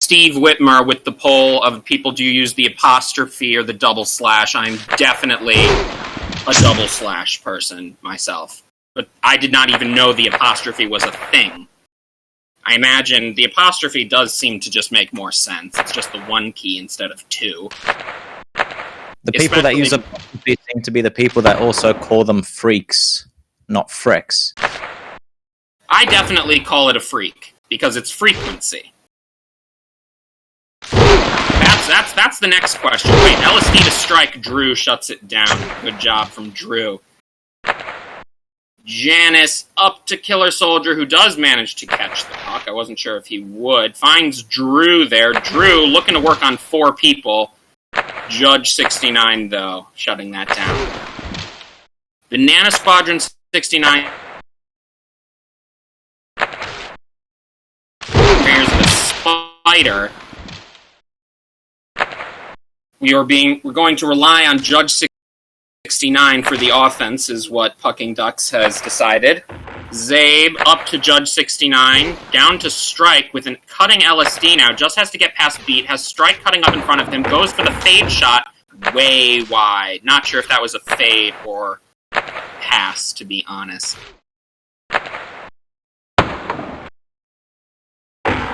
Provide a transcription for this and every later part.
Steve Whitmer with the poll of people, do you use the apostrophe or the double slash? I'm definitely a double slash person myself. But I did not even know the apostrophe was a thing. I imagine the apostrophe does seem to just make more sense. It's just the one key instead of two. The people that use apostrophe seem to be the people that also call them freaks, not fricks. I definitely call it a freak, because it's frequency. That's the next question. Wait, LSD to strike, Drew shuts it down. Good job from Drew. Janice up to Killer Soldier, who does manage to catch the puck. I wasn't sure if he would. Finds Drew there. Drew looking to work on 4 people. Judge 69, though, shutting that down. Banana Squadron 69. There's the spider. We're going to rely on Judge 69 for the offense, is what Pucking Ducks has decided. Zabe up to Judge 69, down to Strike with an cutting LSD now, just has to get past Beat, has Strike cutting up in front of him, goes for the fade shot, way wide. Not sure if that was a fade or a pass, to be honest.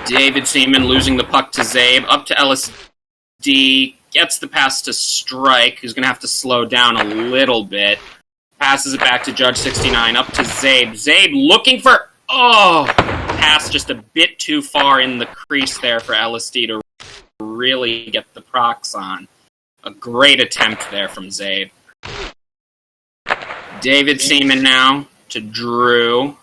David Seaman losing the puck to Zabe, up to LSD, gets the pass to Strike, who's going to have to slow down a little bit. Passes it back to Judge 69, up to Zabe. Zabe looking for... Oh! Pass just a bit too far in the crease there for LSD to really get the procs on. A great attempt there from Zabe. David Seaman now to Drew.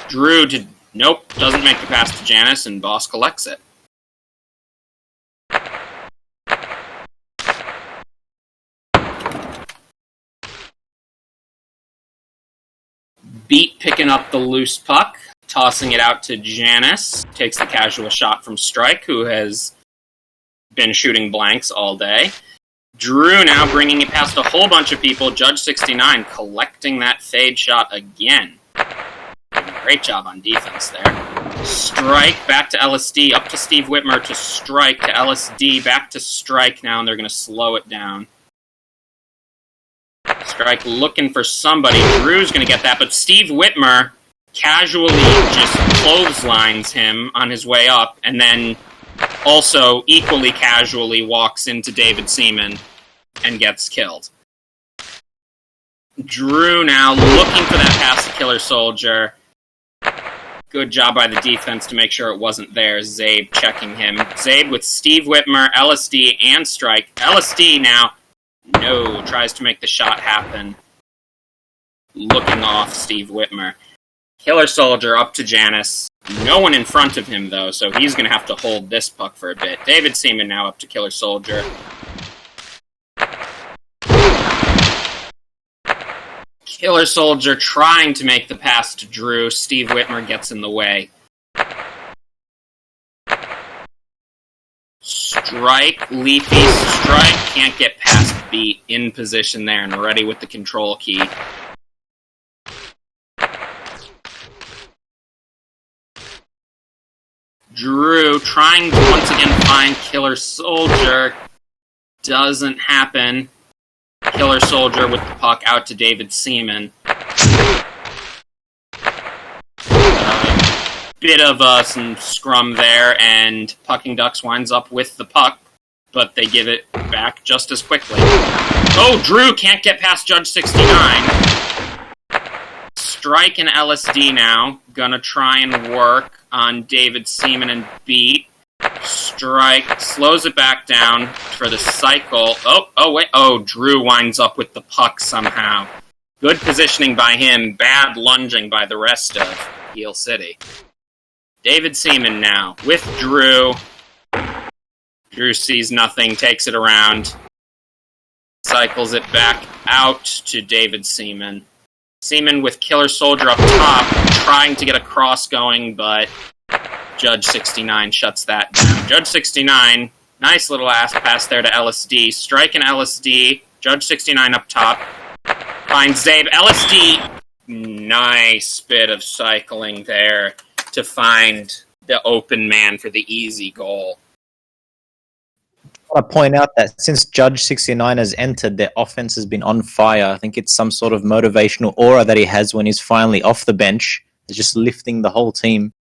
Drew to... Nope, doesn't make the pass to Janice, and Boss collects it. Beat picking up the loose puck, tossing it out to Janice. Takes the casual shot from Strike, who has been shooting blanks all day. Drew now bringing it past a whole bunch of people. Judge 69 collecting that fade shot again. Great job on defense there. Strike back to LSD, up to Steve Whitmer to Strike to LSD, back to Strike now, and they're going to slow it down. Strike looking for somebody. Drew's going to get that, but Steve Whitmer casually just clotheslines him on his way up, and then also equally casually walks into David Seaman and gets killed. Drew now looking for that pass to Killer Soldier. Good job by the defense to make sure it wasn't there. Zabe checking him. Zabe with Steve Whitmer, LSD, and Strike. LSD now... No, tries to make the shot happen. Looking off Steve Whitmer. Killer Soldier up to Janice. No one in front of him, though, so he's going to have to hold this puck for a bit. David Seaman now up to Killer Soldier. Killer Soldier trying to make the pass to Drew. Steve Whitmer gets in the way. Strike, Leafy, Strike, can't get past Beat, in position there and ready with the control key. Drew trying to once again find Killer Soldier. Doesn't happen. Killer Soldier with the puck out to David Seaman. Bit of some scrum there, and Pucking Ducks winds up with the puck, but they give it back just as quickly. Oh, Drew can't get past Judge 69. Strike and LSD now. Gonna try and work on David Seaman and Beat. Strike slows it back down for the cycle. Wait. Oh, Drew winds up with the puck somehow. Good positioning by him. Bad lunging by the rest of Heelcity. David Seaman now with Drew. Drew sees nothing, takes it around. Cycles it back out to David Seaman. Seaman with Killer Soldier up top, trying to get a cross going, but Judge 69 shuts that down. Judge 69, nice little ass pass there to LSD. Strike and LSD. Judge 69 up top. Finds Zabe. LSD. Nice bit of cycling there to find the open man for the easy goal. I want to point out that since Judge 69 has entered, their offense has been on fire. I think it's some sort of motivational aura that he has when he's finally off the bench. It's just lifting the whole team.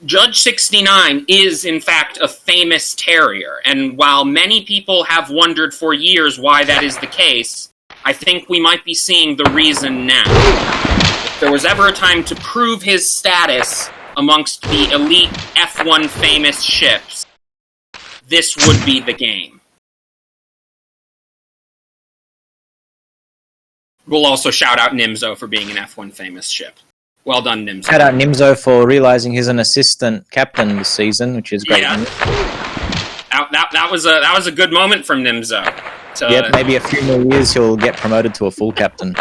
Judge 69 is, in fact, a famous terrier, and while many people have wondered for years why that is the case, I think we might be seeing the reason now. If there was ever a time to prove his status amongst the elite F1 famous ships, this would be the game. We'll also shout out Nimzo for being an F1 famous ship. Well done, Nimzo. Shout out Nimzo for realizing he's an assistant captain this season, which is great. Yeah. That was a good moment from Nimzo. So, yep, maybe a few more years he'll get promoted to a full captain.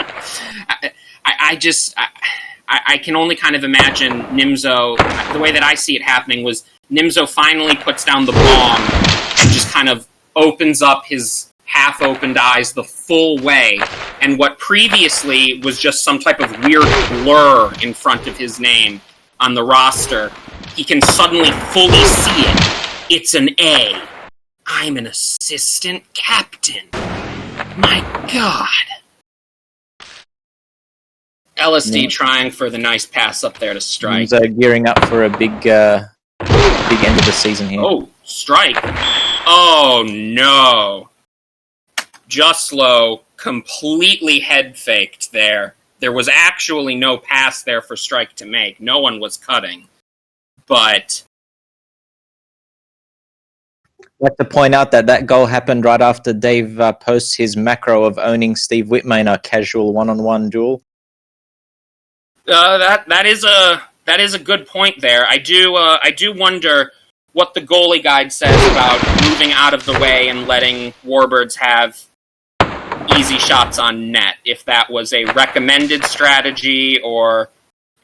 I can only kind of imagine Nimzo. The way that I see it happening was Nimzo finally puts down the bomb and just kind of opens up his half-opened eyes the full way, and what previously was just some type of weird blur in front of his name on the roster, he can suddenly fully see it. It's an A. I'm an assistant captain. My God. LSD trying for the nice pass up there to Strike. Gearing up for a big end of the season here. Oh, Strike. Oh, no. Justlow completely head-faked there. There was actually no pass there for Strike to make. No one was cutting. But I'd like to point out that goal happened right after Dave posts his macro of owning Steve Whitmer in a casual one-on-one duel. That is a good point there. I do wonder what the goalie guide says about moving out of the way and letting Warbirds have easy shots on net, if that was a recommended strategy or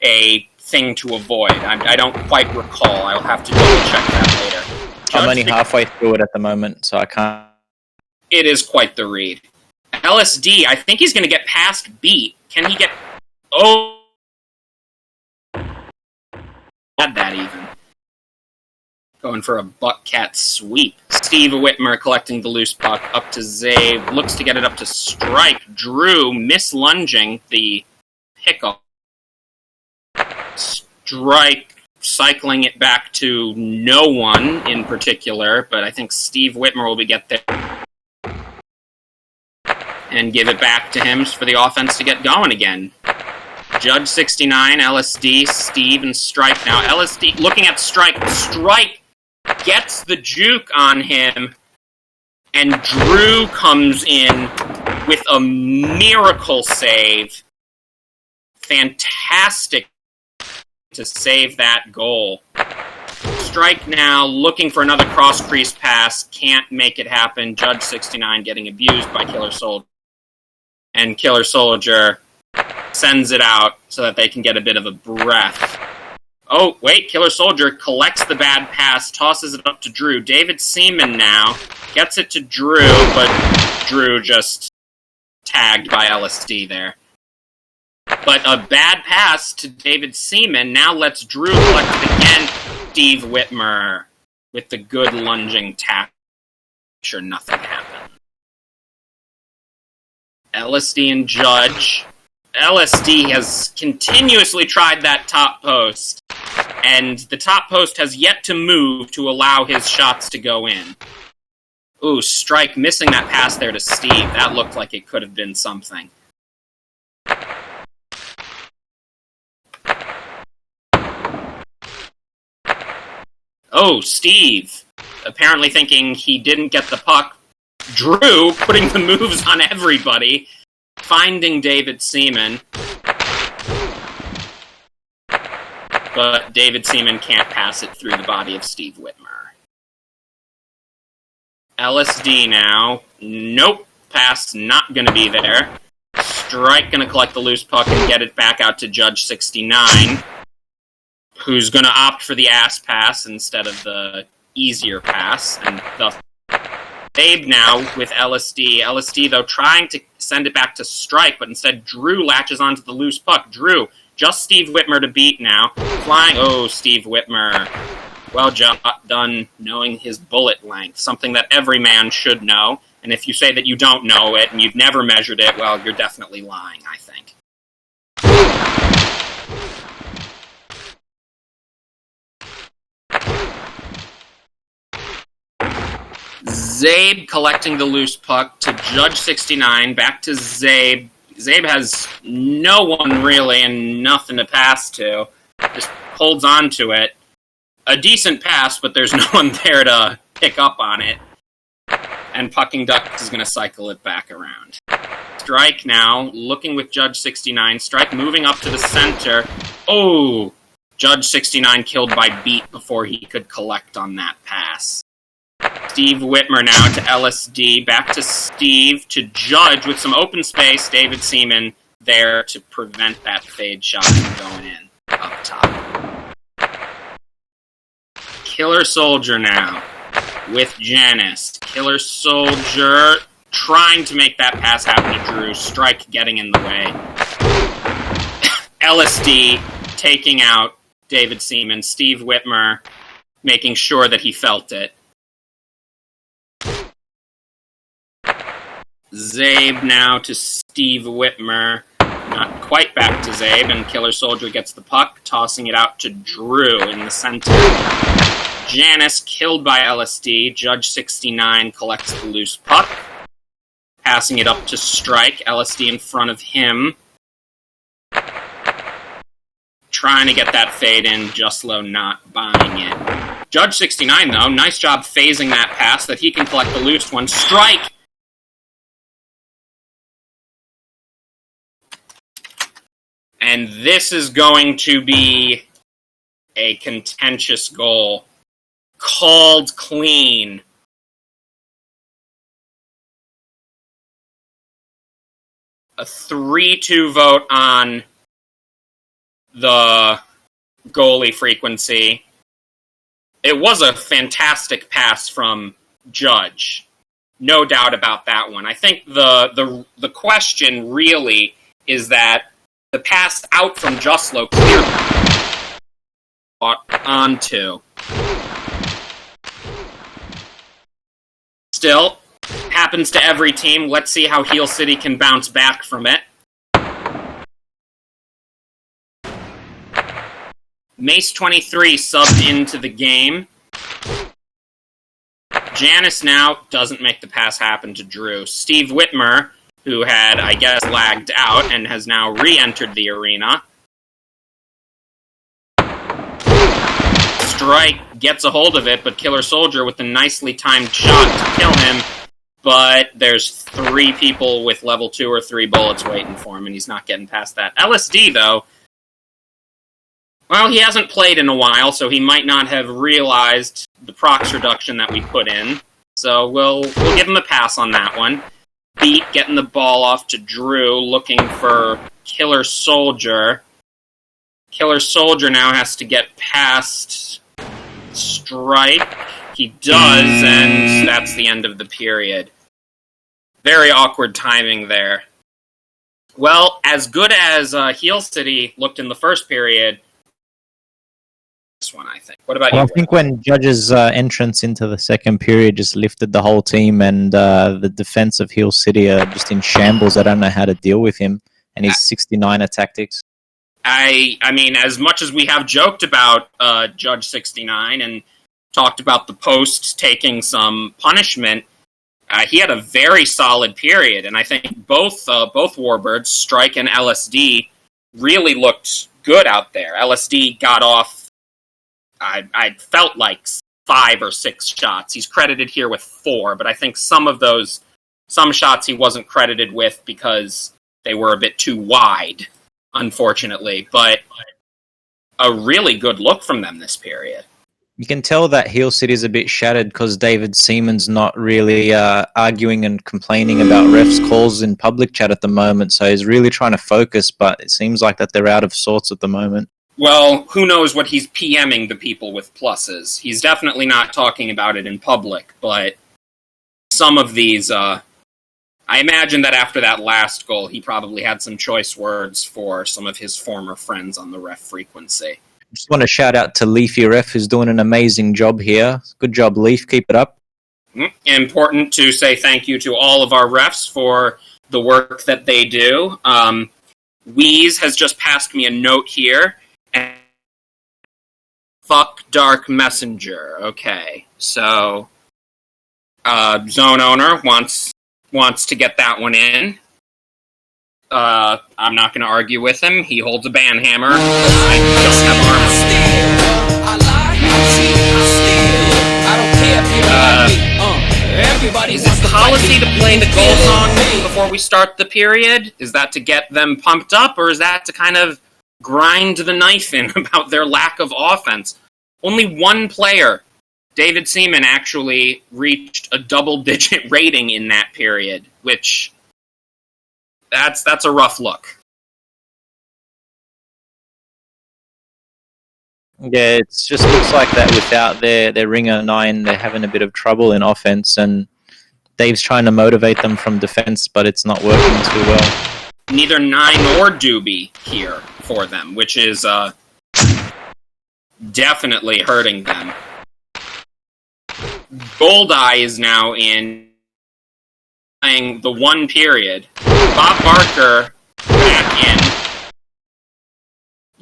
a thing to avoid. I don't quite recall. I'll have to double-check that later. I'm only halfway through it at the moment, so I can't... It is quite the read. LSD, I think he's going to get past Beat. Can he get... Oh! Had that even. Going for a butt-cat sweep. Steve Whitmer collecting the loose puck up to Zabe. Looks to get it up to Strike. Drew mislunging the pickup. Strike cycling it back to no one in particular, but I think Steve Whitmer will get there and give it back to him for the offense to get going again. Judge 69, LSD, Steve, and Strike now. LSD looking at Strike. Strike gets the juke on him, and Drew comes in with a miracle save. Fantastic to save that goal. Strike now, looking for another cross-crease pass. Can't make it happen. Judge 69 getting abused by Killer Soldier. And Killer Soldier sends it out so that they can get a bit of a breath. Oh, wait, Killer Soldier collects the bad pass, tosses it up to Drew. David Seaman now gets it to Drew, but Drew just tagged by LSD there. But a bad pass to David Seaman now lets Drew collect it again. Steve Whitmer with the good lunging tap. Sure, nothing happened. LSD and Judge. LSD has continuously tried that top post, and the top post has yet to move to allow his shots to go in. Ooh, Strike missing that pass there to Steve. That looked like it could have been something. Oh, Steve, apparently thinking he didn't get the puck. Drew putting the moves on everybody, finding David Seaman. But David Seaman can't pass it through the body of Steve Whitmer. LSD now. Nope. Pass not going to be there. Strike going to collect the loose puck and get it back out to Judge 69, who's going to opt for the ass pass instead of the easier pass, and thus Babe now with LSD. LSD, though, trying to send it back to Strike, but instead Drew latches onto the loose puck. Drew, just Steve Whitmer to beat now. Flying, oh, Steve Whitmer Well done knowing his bullet length, something that every man should know. And if you say that you don't know it and you've never measured it, well, you're definitely lying, I think. Zabe collecting the loose puck to Judge 69, back to Zabe. Zabe has no one really and nothing to pass to. Just holds on to it. A decent pass, but there's no one there to pick up on it. And Pucking Duck is going to cycle it back around. Strike now, looking with Judge 69. Strike moving up to the center. Oh! Judge 69 killed by beat before he could collect on that pass. Steve Whitmer now to LSD. Back to Steve, to Judge with some open space. David Seaman there to prevent that fade shot from going in up top. Killer Soldier now with Janice. Killer Soldier trying to make that pass happen to Drew. Strike getting in the way. LSD taking out David Seaman. Steve Whitmer making sure that he felt it. Zabe now to Steve Whitmer. Not quite back to Zabe, and Killer Soldier gets the puck, tossing it out to Drew in the center. Janice killed by LSD. Judge 69 collects the loose puck, passing it up to Strike. LSD in front of him. Trying to get that fade in, Justlow not buying it. Judge 69, though, nice job phasing that pass that he can collect the loose one. Strike! And this is going to be a contentious goal. Called clean. A 3-2 vote on the goalie frequency. It was a fantastic pass from Judge. No doubt about that one. I think the question really is that the pass out from Justlow cleared onto. Still, happens to every team. Let's see how Heelcity can bounce back from it. Mace 23 subbed into the game. Janice now doesn't make the pass happen to Drew. Steve Whitmer, who had, I guess, lagged out and has now re-entered the arena. Strike gets a hold of it, but Killer Soldier with a nicely timed shot to kill him. But there's 3 people with level 2 or 3 bullets waiting for him, and he's not getting past that. LSD, though, well, he hasn't played in a while, so he might not have realized the procs reduction that we put in. So we'll give him a pass on that one. Beat getting the ball off to Drew, looking for Killer Soldier. Killer Soldier now has to get past Strike. He does, and that's the end of the period. Very awkward timing there. Well, as good as Heelcity looked in the first period, this one, I think. What about you? I think when Judge's entrance into the second period just lifted the whole team, and the defense of Heelcity are just in shambles. I don't know how to deal with him and his 69er tactics. I mean, as much as we have joked about Judge 69 and talked about the post taking some punishment, he had a very solid period, and I think both Warbirds, Strike and LSD, really looked good out there. LSD got off, I felt like 5 or 6 shots. He's credited here with 4, but I think some shots he wasn't credited with because they were a bit too wide, unfortunately. But a really good look from them this period. You can tell that Heelcity is a bit shattered because David Seaman's not really arguing and complaining about refs' calls in public chat at the moment, so he's really trying to focus, but it seems like that they're out of sorts at the moment. Well, who knows what he's PMing the people with pluses. He's definitely not talking about it in public, but some of these, I imagine that after that last goal, he probably had some choice words for some of his former friends on the ref frequency. Just want to shout out to Leafy Ref, who's doing an amazing job here. Good job, Leaf. Keep it up. Important to say thank you to all of our refs for the work that they do. Wheeze has just passed me a note here. And fuck Dark Messenger. Okay, so Zone Owner wants to get that one in. I'm not going to argue with him. He holds a banhammer. I don't have armor. Is it policy to play the goal song before we start the period? Is that to get them pumped up, or is that to kind of grind the knife in about their lack of offense? Only one player, David Seaman, actually reached a double-digit rating in that period, which that's a rough look. Yeah, it just looks like that without their ringer 9, they're having a bit of trouble in offense, and Dave's trying to motivate them from defense, but it's not working too well. Neither 9 or Doobie here for them, which is definitely hurting them. Goldeye is now in playing the one period. Bob Barker back in,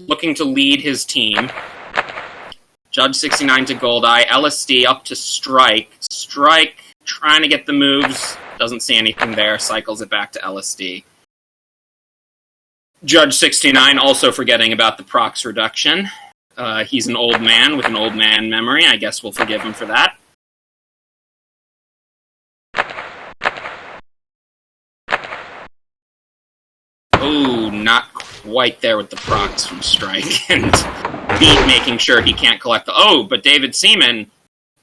looking to lead his team. Judge 69 to Goldeye. LSD up to Strike. Strike trying to get the moves. Doesn't see anything there. Cycles it back to LSD. Judge 69 also forgetting about the procs reduction. He's an old man with an old man memory. I guess we'll forgive him for that. Oh, not quite there with the procs from Strike. And Beat making sure he can't collect the... Oh, but David Seaman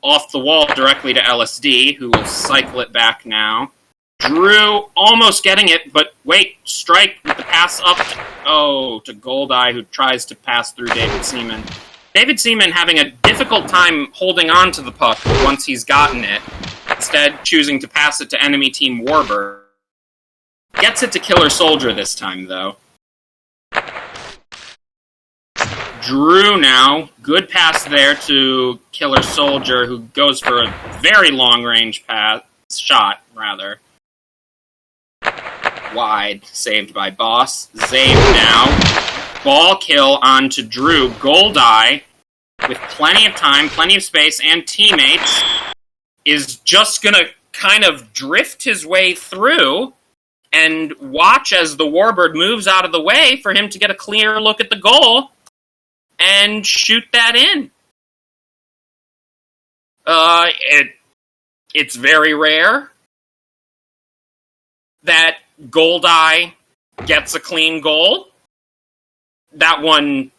off the wall directly to LSD, who will cycle it back now. Drew almost getting it, but wait, Strike with the pass up to Goldeye, who tries to pass through David Seaman. David Seaman having a difficult time holding on to the puck once he's gotten it, instead choosing to pass it to enemy team Warbird. Gets it to Killer Soldier this time, though. Drew now, good pass there to Killer Soldier, who goes for a very long-range shot. Wide, saved by Boss. Zabe now, ball kill onto Drew. Goldeye, with plenty of time, plenty of space, and teammates, is just gonna kind of drift his way through and watch as the Warbird moves out of the way for him to get a clear look at the goal and shoot that in. It's very rare that Goldeye gets a clean goal. That one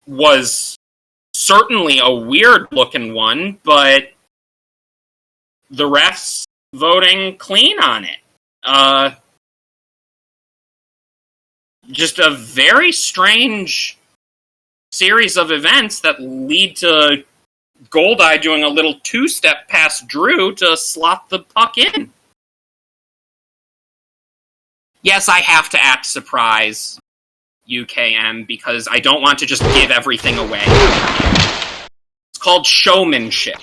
was certainly a weird-looking one, but the refs voting clean on it. Just a very strange series of events that lead to Goldeye doing a little two-step past Drew to slot the puck in. Yes, I have to act surprised, UKM, because I don't want to just give everything away. It's called showmanship.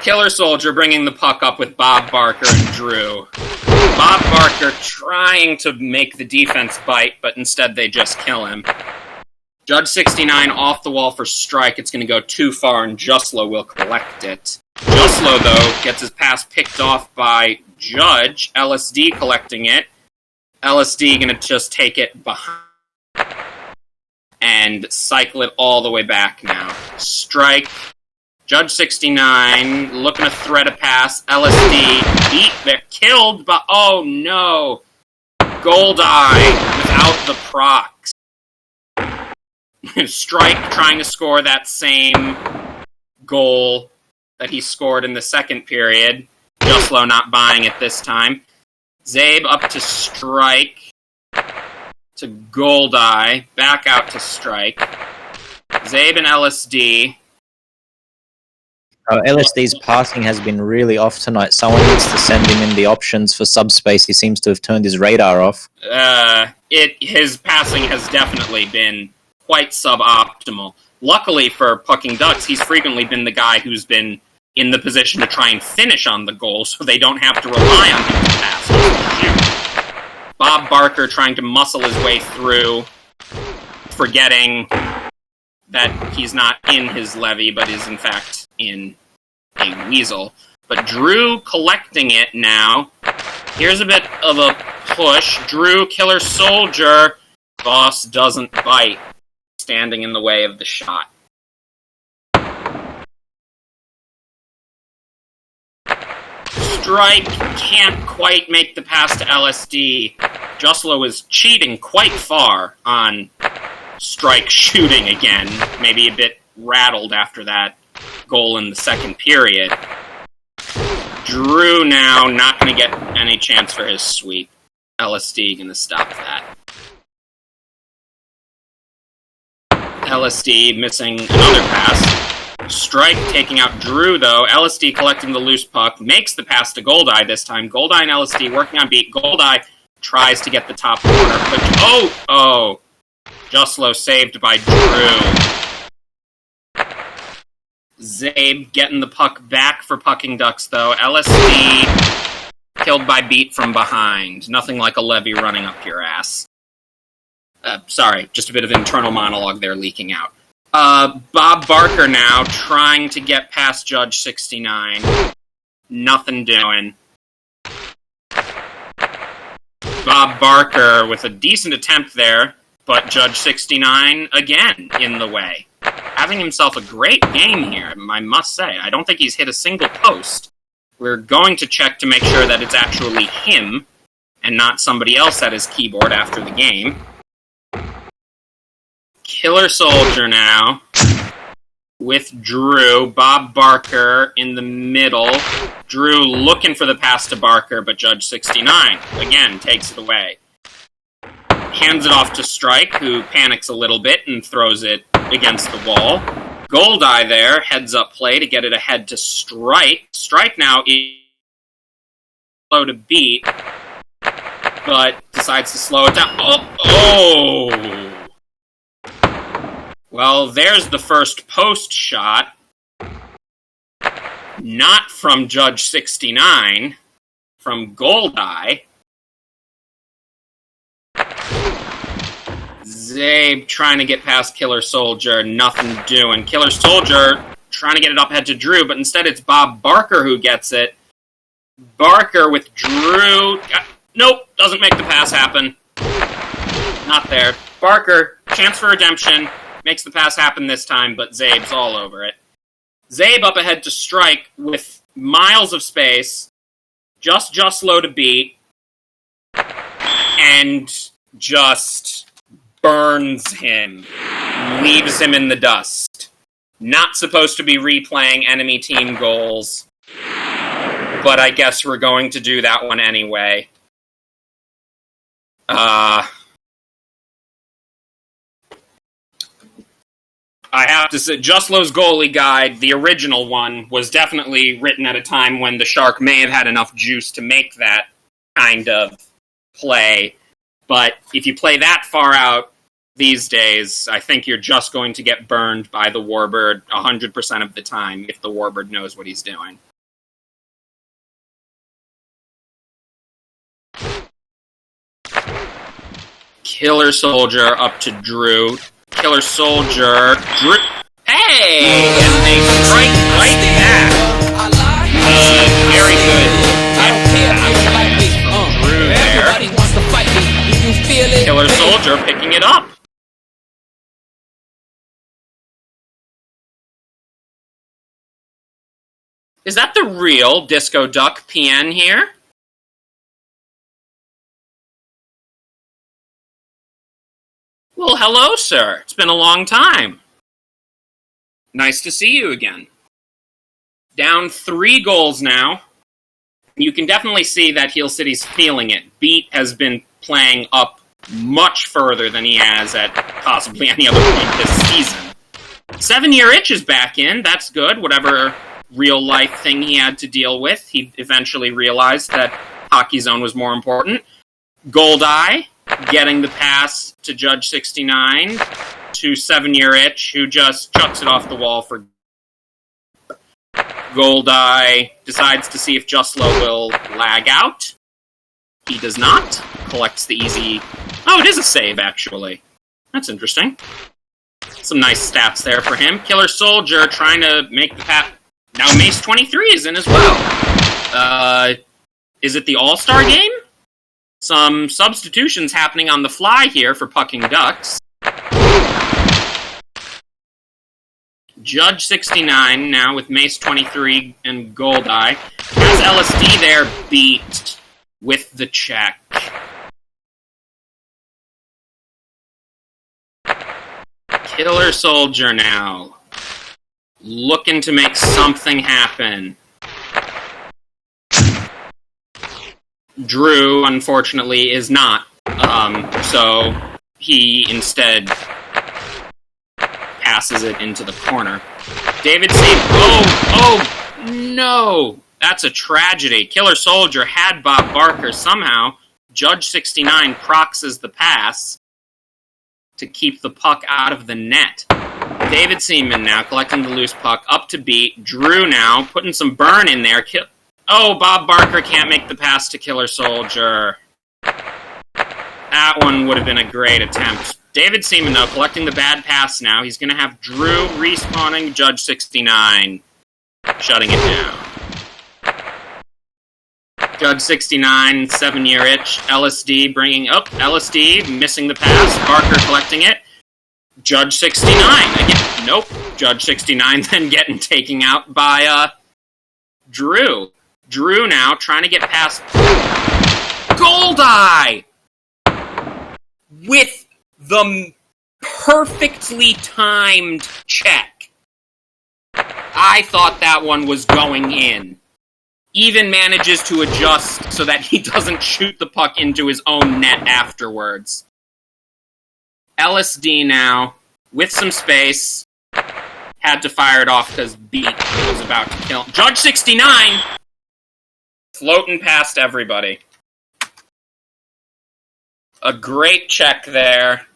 Killer Soldier bringing the puck up with Bob Barker and Drew. Bob Barker trying to make the defense bite, but instead they just kill him. Judge 69 off the wall for Strike. It's going to go too far, and Justlo will collect it. Justlo, though, gets his pass picked off by Judge. LSD collecting it. LSD going to just take it behind and cycle it all the way back now. Strike. Judge 69 looking to thread a pass. LSD beat. They're killed, but oh no. Goldeye without the procs. Strike trying to score that same goal that he scored in the second period. Justlo not buying it this time. Zabe up to Strike. To Goldeye. Back out to Strike. Zabe and LSD. LSD's passing has been really off tonight. Someone needs to send him in the options for subspace. He seems to have turned his radar off. His passing has definitely been quite suboptimal. Luckily for Pucking Ducks, he's frequently been the guy who's been in the position to try and finish on the goal, so they don't have to rely on him to pass. Bob Barker trying to muscle his way through, forgetting that he's not in his levy, but is in fact in a weasel. But Drew collecting it now. Here's a bit of a push. Drew, Killer Soldier. Boss doesn't bite, standing in the way of the shot. Strike can't quite make the pass to LSD. Juslo is cheating quite far on Strike shooting again. Maybe a bit rattled after that goal in the second period. Drew now not going to get any chance for his sweep. LSD going to stop that. LSD missing another pass. Strike taking out Drew, though. LSD collecting the loose puck. Makes the pass to Goldeye this time. Goldeye and LSD working on beat. Goldeye tries to get the top corner. But oh! Juslo saved by Drew. Zabe getting the puck back for Pucking Ducks, though. LSD killed by beat from behind. Nothing like a levy running up your ass. Sorry, just a bit of internal monologue there leaking out. Bob Barker now trying to get past Judge 69. Nothing doing. Bob Barker with a decent attempt there, but Judge 69 again in the way. Having himself a great game here, I must say. I don't think he's hit a single post. We're going to check to make sure that it's actually him and not somebody else at his keyboard after the game. Killer Soldier now with Drew. Bob Barker in the middle. Drew looking for the pass to Barker, but Judge 69 again takes it away. Hands it off to Strike, who panics a little bit and throws it against the wall. Goldeye there, heads up play to get it ahead to Strike. Strike now is slow to beat, but decides to slow it down. Oh! Well, there's the first post shot. Not from Judge 69, from Goldeye. Zabe trying to get past Killer Soldier, nothing doing. Killer Soldier trying to get it up ahead to Drew, but instead it's Bob Barker who gets it. Barker with Drew. Nope, doesn't make the pass happen. Not there. Barker, chance for redemption. Makes the pass happen this time, but Zabe's all over it. Zabe up ahead to Strike with miles of space. Just low to beat. And just burns him. Leaves him in the dust. Not supposed to be replaying enemy team goals. But I guess we're going to do that one anyway. I have to say, Juslo's goalie guide, the original one, was definitely written at a time when the Shark may have had enough juice to make that kind of play. But if you play that far out these days, I think you're just going to get burned by the Warbird 100% of the time if the Warbird knows what he's doing. Killer Soldier up to Drew. Killer Soldier. Drew. Hey! And they strike right back. Very good. Drew there. Killer Soldier picking it up. Is that the real Disco Duck PN here? Well, hello, sir. It's been a long time. Nice to see you again. Down 3 goals now. You can definitely see that Heelcity's feeling it. Beat has been playing up much further than he has at possibly any other point this season. 7-year itch is back in. That's good. Whatever real-life thing he had to deal with. He eventually realized that Hockey Zone was more important. Goldeye getting the pass to Judge 69 to 7-Year Itch, who just chucks it off the wall for Goldeye. Decides to see if Justlo will lag out. He does not. Collects the easy... Oh, it is a save, actually. That's interesting. Some nice stats there for him. Killer Soldier trying to make the pass. Now Mace 23 is in as well. Is it the All-Star game? Some substitutions happening on the fly here for Pucking Ducks. Judge 69 now with Mace 23 and Goldeye. Has LSD there beat with the check. Killer Soldier now. Looking to make something happen. Drew, unfortunately, is not. So he instead passes it into the corner. David Seam. Oh, no! That's a tragedy. Killer Soldier had Bob Barker somehow. Judge 69 proxes the pass to keep the puck out of the net. David Seaman now collecting the loose puck up to beat. Drew now putting some burn in there. Oh, Bob Barker can't make the pass to Killer Soldier. That one would have been a great attempt. David Seaman, though, collecting the bad pass now. He's going to have Drew respawning Judge 69. Shutting it down. Judge 69, 7-Year Itch. LSD bringing up. LSD missing the pass. Barker collecting it. Judge 69. Again, nope. Judge 69 then getting taken out by Drew. Drew now trying to get past Goldeye with the perfectly timed check. I thought that one was going in. Even manages to adjust so that he doesn't shoot the puck into his own net afterwards. LSD now, with some space, had to fire it off because Beat was about to kill him. Judge 69! Floating past everybody. A great check there.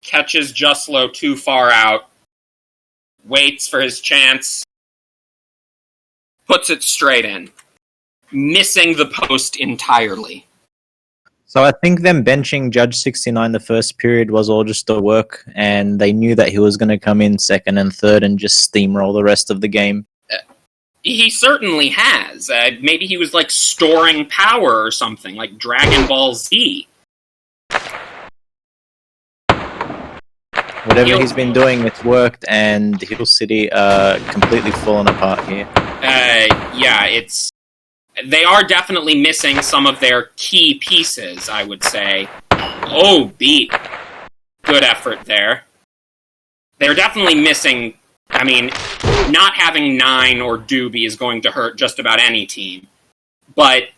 Catches Justlo too far out. Waits for his chance. Puts it straight in. Missing the post entirely. So I think them benching Judge 69 the first period was all just a work, and they knew that he was going to come in second and third and just steamroll the rest of the game. He certainly has. Maybe he was like storing power or something, like Dragon Ball Z. Whatever he's been doing, it's worked, and Heelcity completely fallen apart here. Yeah, they are definitely missing some of their key pieces, I would say. Oh, Beat. Good effort there. They're definitely missing... I mean, not having 9 or Doobie is going to hurt just about any team. But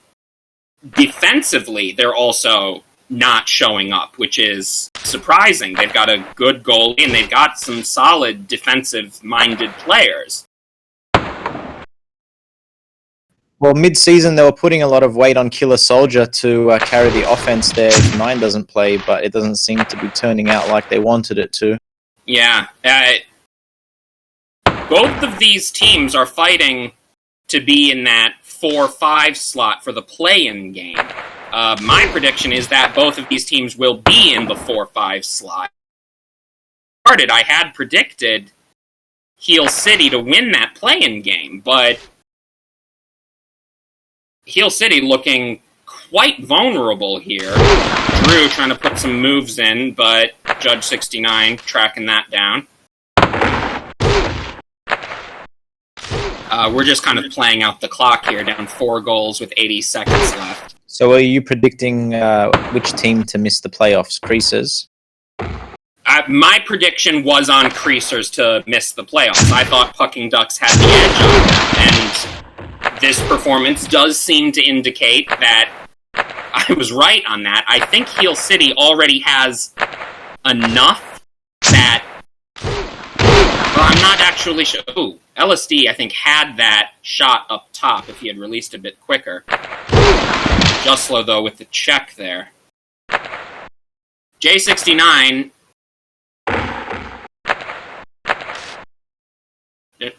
defensively, they're also not showing up, which is surprising. They've got a good goalie, and they've got some solid defensive-minded players. Well, mid-season, they were putting a lot of weight on Killer Soldier to carry the offense there if 9 doesn't play, but it doesn't seem to be turning out like they wanted it to. Yeah. Both of these teams are fighting to be in that 4-5 slot for the play-in game. My prediction is that both of these teams will be in the 4-5 slot. I had predicted Heelcity to win that play-in game, but Heelcity looking quite vulnerable here. Drew trying to put some moves in, but Judge 69 tracking that down. We're just kind of playing out the clock here, down 4 goals with 80 seconds left. So are you predicting which team to miss the playoffs? Creasers? My prediction was on Creasers to miss the playoffs. I thought Pucking Ducks had the edge on them, and this performance does seem to indicate that I was right on that. I think Heelcity already has enough that... Well, I'm not actually sure. Ooh, LSD, I think, had that shot up top if he had released a bit quicker. Justlow, though, with the check there. J69...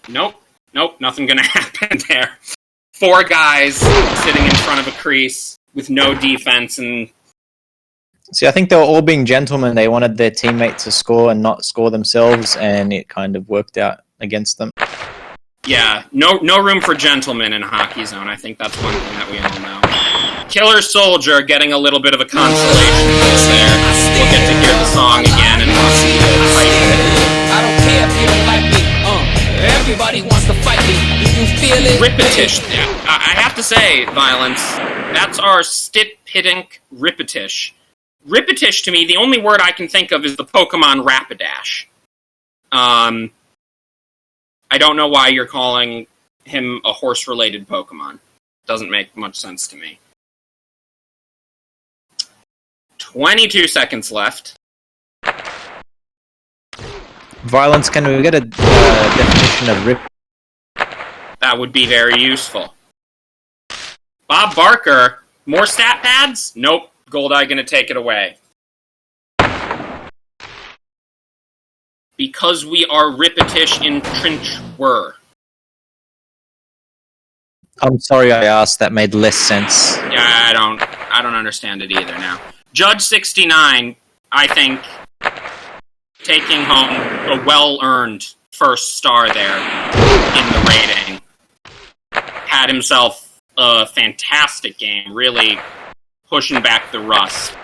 Nope, nothing gonna happen there. 4 guys sitting in front of a crease with no defense, and... See, I think they were all being gentlemen. They wanted their teammate to score and not score themselves, and it kind of worked out against them. Yeah, no room for gentlemen in Hockey Zone. I think that's one thing that we all know. Killer Soldier getting a little bit of a consolation piece there. We'll get to hear the song again and we'll see the fight. I don't care if you don't like me. Everybody wants to fight me. You feel it? Ripetish. I have to say, Violence, that's our Stitpidink Ripetish. Ripetish, to me, the only word I can think of is the Pokemon Rapidash. I don't know why you're calling him a horse-related Pokemon. Doesn't make much sense to me. 22 seconds left. Violence, can we get a definition of rip? That would be very useful. Bob Barker, more stat pads? Nope. Goldeye gonna take it away. Because we are Ripetish in Trinch were. I'm sorry I asked, that made less sense. Yeah, I don't understand it either now. Judge 69, I think, taking home a well-earned first star there in the rating. Had himself a fantastic game, really pushing back the rust.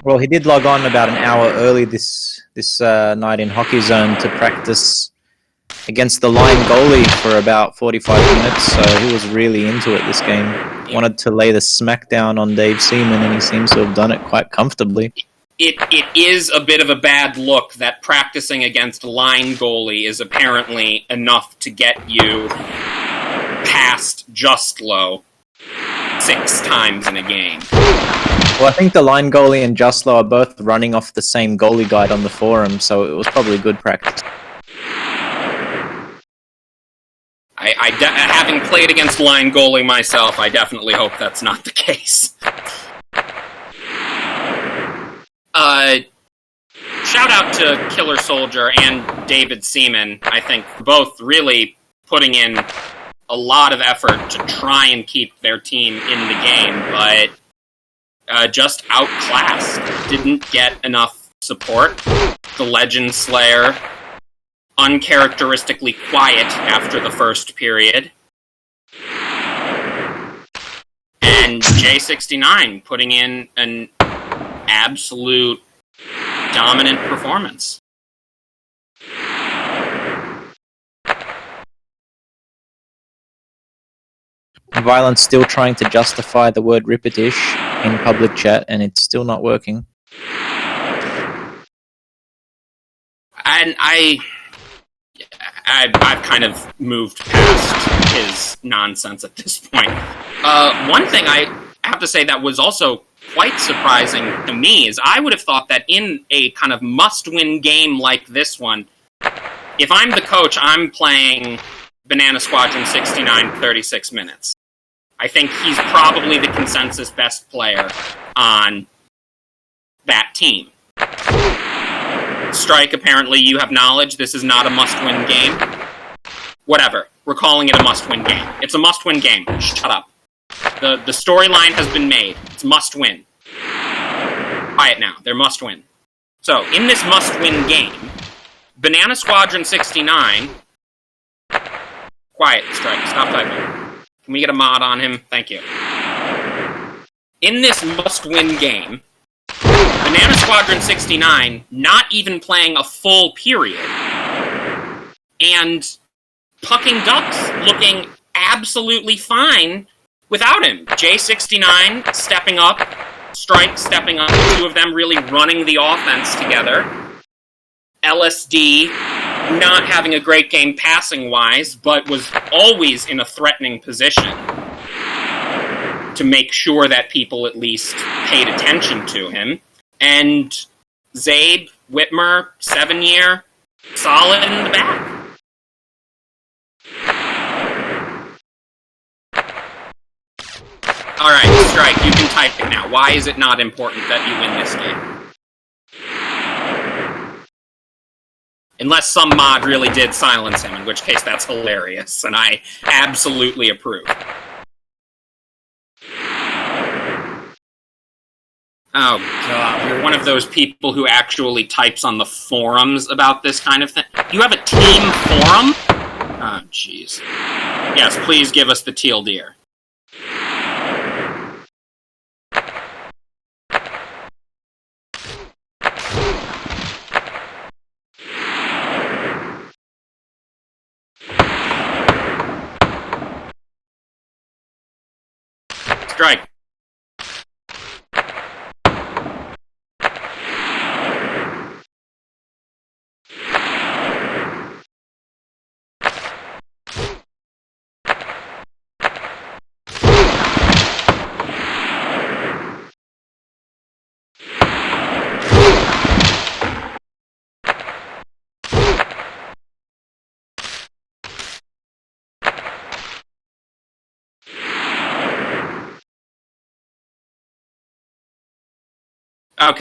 Well, he did log on about an hour early this night in Hockey Zone to practice against the line goalie for about 45 minutes, so he was really into it this game. Wanted to lay the smackdown on Dave Seaman, and he seems to have done it quite comfortably. It is a bit of a bad look that practicing against a line goalie is apparently enough to get you past Justlow 6 times in a game. Well, I think the line goalie and Justlow are both running off the same goalie guide on the forum, so it was probably good practice. Having played against line goalie myself, I definitely hope that's not the case. Shout out to Killer Soldier and David Seaman, I think, both really putting in a lot of effort to try and keep their team in the game, but just outclassed. Didn't get enough support. The Legend Slayer, uncharacteristically quiet after the first period. And J69 putting in an absolute dominant performance. Violence still trying to justify the word Ripetish in public chat, and it's still not working. And I've kind of moved past his nonsense at this point. One thing I have to say that was also quite surprising to me is I would have thought that in a kind of must-win game like this one, if I'm the coach, I'm playing Banana Squadron 69 36 minutes. I think he's probably the consensus best player on that team. Strike, apparently you have knowledge. This is not a must-win game. Whatever. We're calling it a must-win game. It's a must-win game. Shut up. The storyline has been made. It's must-win. Quiet now. They're must-win. So, in this must-win game, Banana Squadron 69... Quiet, Strike. Stop typing. Can we get a mod on him? Thank you. In this must-win game, Banana Squadron 69 not even playing a full period, and Pucking Ducks looking absolutely fine without him. J69 stepping up, Strike stepping up, the two of them really running the offense together. LSD not having a great game passing-wise, but was always in a threatening position to make sure that people at least paid attention to him. And Zabe, Whitmer, 7-year, Solid in the back. Alright, Strike, you can type it now. Why is it not important that you win this game? Unless some mod really did silence him, in which case that's hilarious, and I absolutely approve. Oh god, you're one of those people who actually types on the forums about this kind of thing. You have a team forum? Oh, jeez. Yes, please give us the teal deer. Strike.